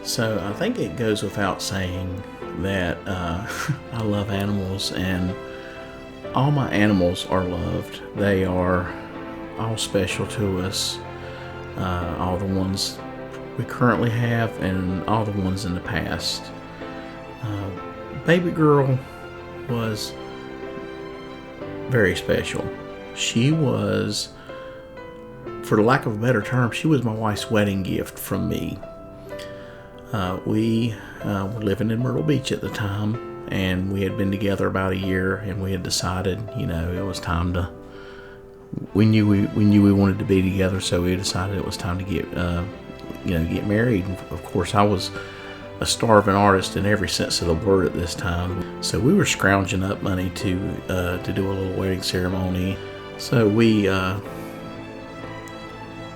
So I think it goes without saying that I love animals, and all my animals are loved. They are all special to us. All the ones we currently have and all the ones in the past. Baby girl was very special. She was, for the lack of a better term, she was my wife's wedding gift from me. We were living in Myrtle Beach at the time, and we had been together about a year, and we had decided, it was time to. We knew we wanted to be together, so we decided it was time to get married. Of course, I was a starving artist in every sense of the word at this time, so we were scrounging up money to do a little wedding ceremony. So we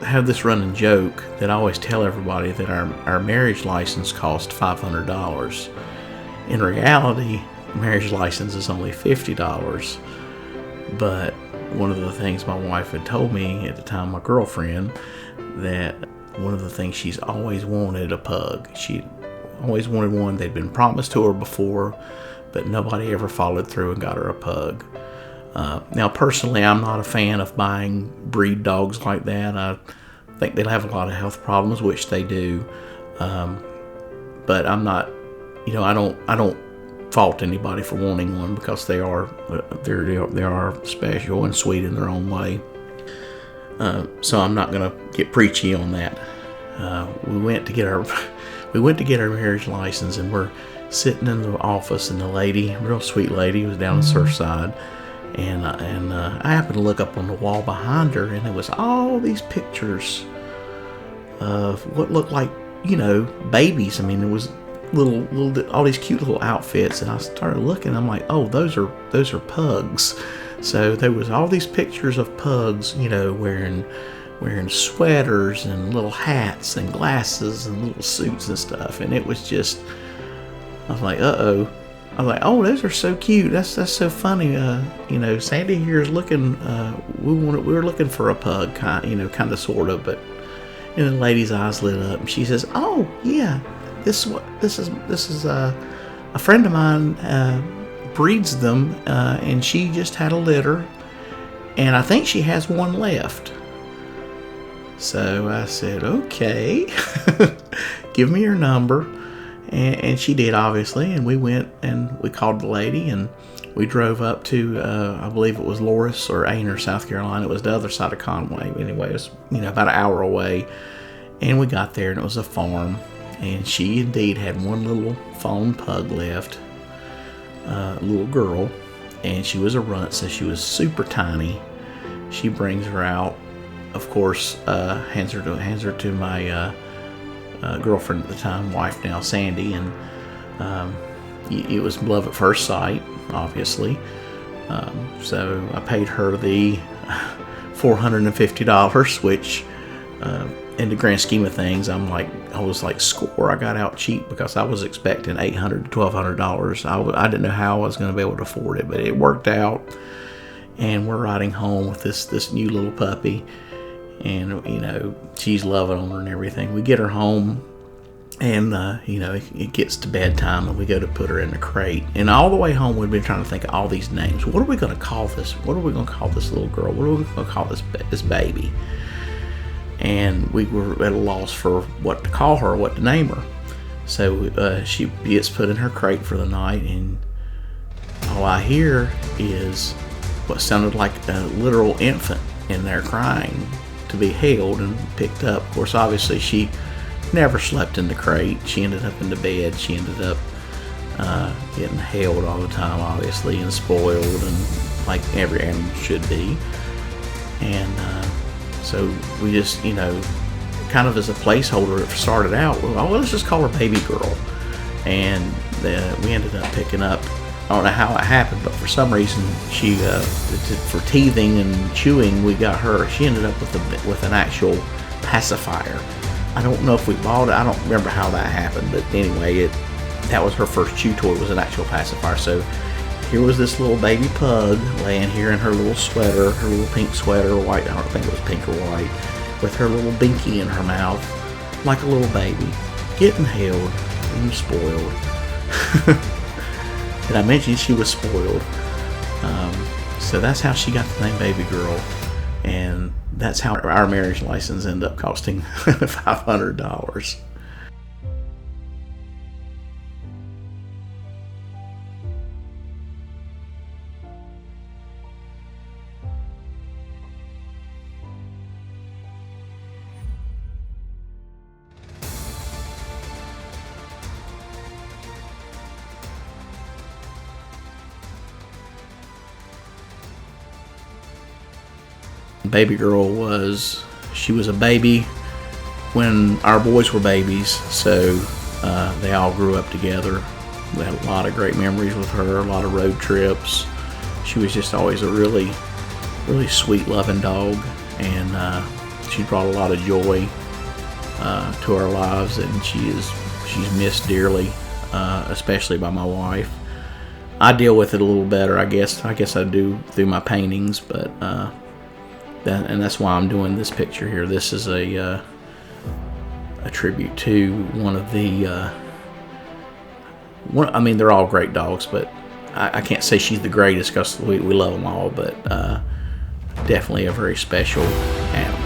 have this running joke that I always tell everybody that our marriage license cost $500. In reality, marriage license is only $50. But one of the things my wife had told me at the time, my girlfriend, that one of the things she's always wanted a pug. She always wanted one. They'd been promised to her before, but nobody ever followed through and got her a pug. Now, personally, I'm not a fan of buying breed dogs like that. I think they'll have a lot of health problems, which they do. But I'm not, I don't fault anybody for wanting one, because they are special and sweet in their own way. So I'm not gonna get preachy on that. We went to get our marriage license, and we're sitting in the office, and the lady, real sweet lady, was down in Surfside. And I happened to look up on the wall behind her, and there was all these pictures of what looked like, babies. I mean, there was little all these cute little outfits, and I started looking. I'm like, oh, those are pugs. So there was all these pictures of pugs, wearing sweaters and little hats and glasses and little suits and stuff. And it was just, I was like, uh-oh. I was like, oh, those are so cute. That's so funny. Sandy here is looking. We were looking for a pug, kind of, sort of. But and the lady's eyes lit up, and she says, "Oh, yeah, this is a friend of mine breeds them, and she just had a litter, and I think she has one left." So I said, "Okay, give me your number." And she did, obviously, and we went and we called the lady, and we drove up to, I believe it was Loris or Ainer, South Carolina. It was the other side of Conway. Anyway, it was, about an hour away. And we got there, and it was a farm. And she indeed had one little fawn pug left, a little girl. And she was a runt, so she was super tiny. She brings her out, of course, hands her to my girlfriend at the time, wife now, Sandy, and it was love at first sight, obviously. So I paid her the $450, which in the grand scheme of things, I was like, score, I got out cheap, because I was expecting $800 to $1,200. I didn't know how I was going to be able to afford it, but it worked out. And we're riding home with this new little puppy. And, she's loving on her and everything. We get her home, and, it gets to bedtime, and we go to put her in the crate. And all the way home, we've been trying to think of all these names. What are we going to call this? What are we going to call this little girl? What are we going to call this baby? And we were at a loss for what to call her, what to name her. So she gets put in her crate for the night, and all I hear is what sounded like a literal infant in there crying to be held and picked up. Of course, obviously, she never slept in the crate. She ended up in the bed. She ended up getting held all the time, obviously, and spoiled, and like every animal should be. And so we just, kind of as a placeholder, it started out, well, let's just call her Baby Girl. And we ended up picking up, I don't know how it happened, but for some reason, she, for teething and chewing, we got her. She ended up with an actual pacifier. I don't know if we bought it. I don't remember how that happened, but anyway, that was her first chew toy, was an actual pacifier. So here was this little baby pug laying here in her little sweater, her little pink sweater, white, I don't think it was pink or white, with her little binky in her mouth, like a little baby. getting held and spoiled. Did I mention she was spoiled? So that's how she got the name Baby Girl, and that's how our marriage license ended up costing $500. Baby Girl was a baby when our boys were babies, so they all grew up together. We had a lot of great memories with her, a lot of road trips. She was just always a really sweet, loving dog, and she brought a lot of joy to our lives, and she's missed dearly, especially by my wife. I deal with it a little better, I guess I do through my paintings, but and that's why I'm doing this picture here. This is a tribute to one of the I mean, they're all great dogs, but I can't say she's the greatest because we love them all, but definitely a very special animal.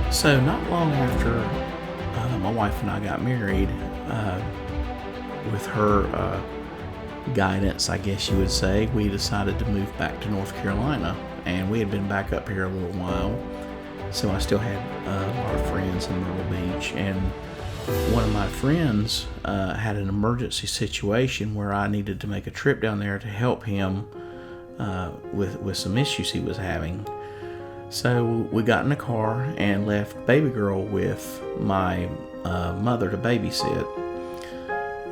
So not long after my wife and I got married, with her guidance, I guess you would say, we decided to move back to North Carolina, and we had been back up here a little while, so I still had a lot of friends in Myrtle Beach, and one of my friends had an emergency situation where I needed to make a trip down there to help him with some issues he was having. So we got in a car and left Baby Girl with my mother to babysit,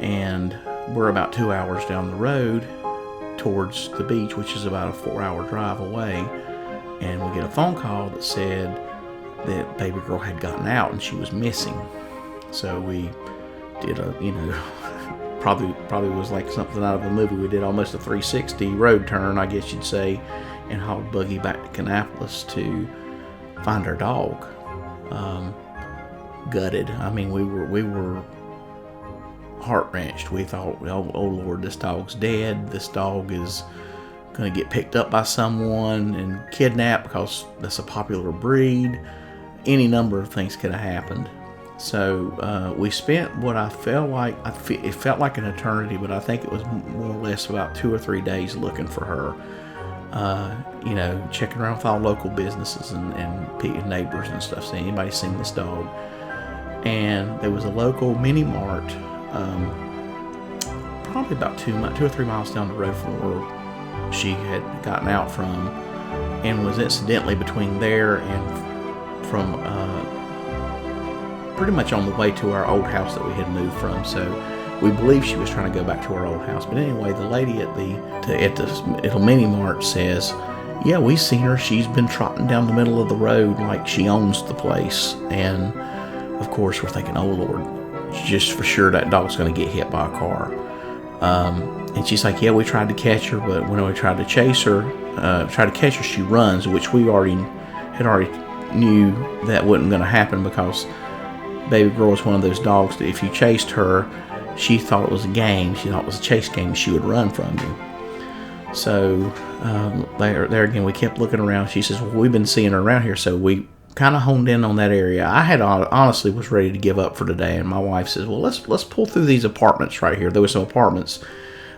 and we're about 2 hours down the road towards the beach, which is about a 4-hour drive away, and we get a phone call that said that Baby Girl had gotten out and she was missing. So we did probably was like something out of a movie. We did almost a 360 road turn, I guess you'd say, and hauled buggy back to Kannapolis to find our dog. Gutted. I mean, we were heart-wrenched. We thought, oh Lord, this dog's dead. This dog is going to get picked up by someone and kidnapped because that's a popular breed. Any number of things could have happened. So we spent what I felt like, it felt like an eternity, but I think it was more or less about 2 or 3 days looking for her. Checking around with all local businesses and neighbors and stuff, saying anybody seen this dog. And there was a local mini mart, probably about 2 or 3 miles down the road from where she had gotten out from, and was incidentally between there and from pretty much on the way to our old house that we had moved from. So we believe she was trying to go back to our old house. But anyway, the lady at the mini mart says, yeah, we've seen her. She's been trotting down the middle of the road like she owns the place. And of course, we're thinking, oh Lord, just for sure that dog's going to get hit by a car. And she's like, yeah, we tried to catch her, but when we tried to chase her, she runs, which we already knew that wasn't going to happen, because Baby Girl was one of those dogs that if you chased her, she thought it was a game. She thought it was a chase game. She would run from you. So there again, we kept looking around. She says, well, we've been seeing her around here. So we kind of honed in on that area. I had honestly was ready to give up for today. And my wife says, well, let's pull through these apartments right here. There were some apartments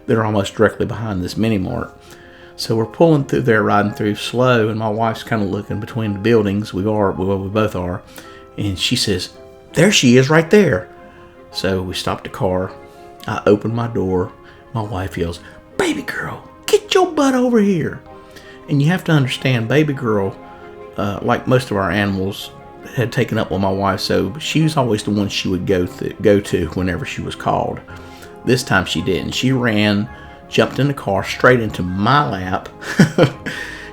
that are almost directly behind this mini mart. So we're pulling through there, riding through slow. And my wife's kind of looking between the buildings. We both are. And she says, there she is right there. So we stopped the car. I opened my door. My wife yells, Baby Girl, get your butt over here. And you have to understand, Baby Girl, like most of our animals, had taken up with my wife, so she was always the one she would go to whenever she was called. This time she didn't. She ran jumped in the car straight into my lap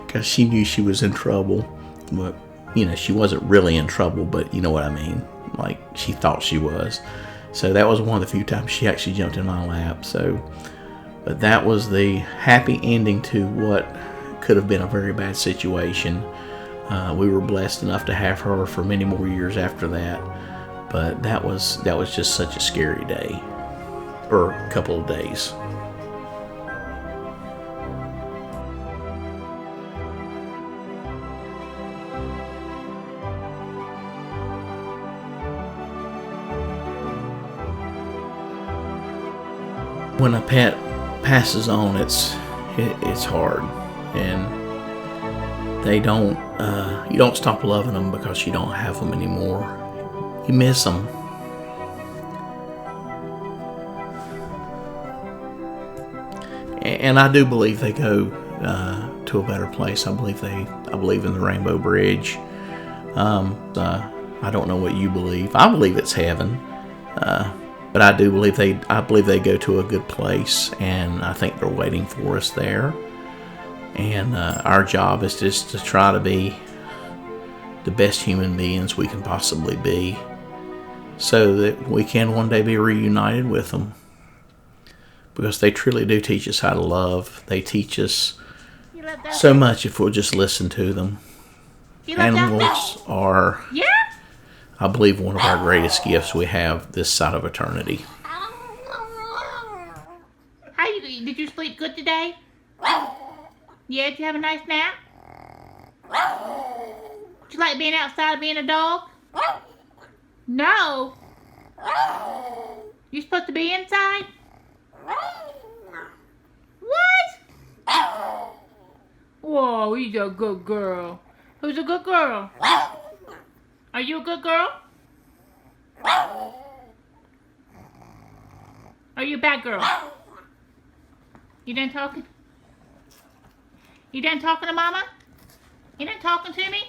because she knew she was in trouble. But, you know, she wasn't really in trouble, but you know what I mean. Like, she thought she was. So that was one of the few times she actually jumped in my lap. So, but that was the happy ending to what could have been a very bad situation. We were blessed enough to have her for many more years after that. But that was just such a scary day, or a couple of days. When a pet passes on, it's hard, and they don't. You don't stop loving them because you don't have them anymore. You miss them. And I do believe they go to a better place. I believe in the Rainbow Bridge. I don't know what you believe. I believe it's heaven. But I do believe I believe they go to a good place, and I think they're waiting for us there. And our job is just to try to be the best human beings we can possibly be, so that we can one day be reunited with them. Because they truly do teach us how to love. They teach us so much if we'll just listen to them. Animals are, I believe, one of our greatest gifts we have this side of eternity. Did you sleep good today? Yeah, did you have a nice nap? Did you like being outside being a dog? No. You supposed to be inside? What? Whoa, he's a good girl. Who's a good girl? Are you a good girl? Are you a bad girl? You done talking? You done talking to Mama? You done talking to me?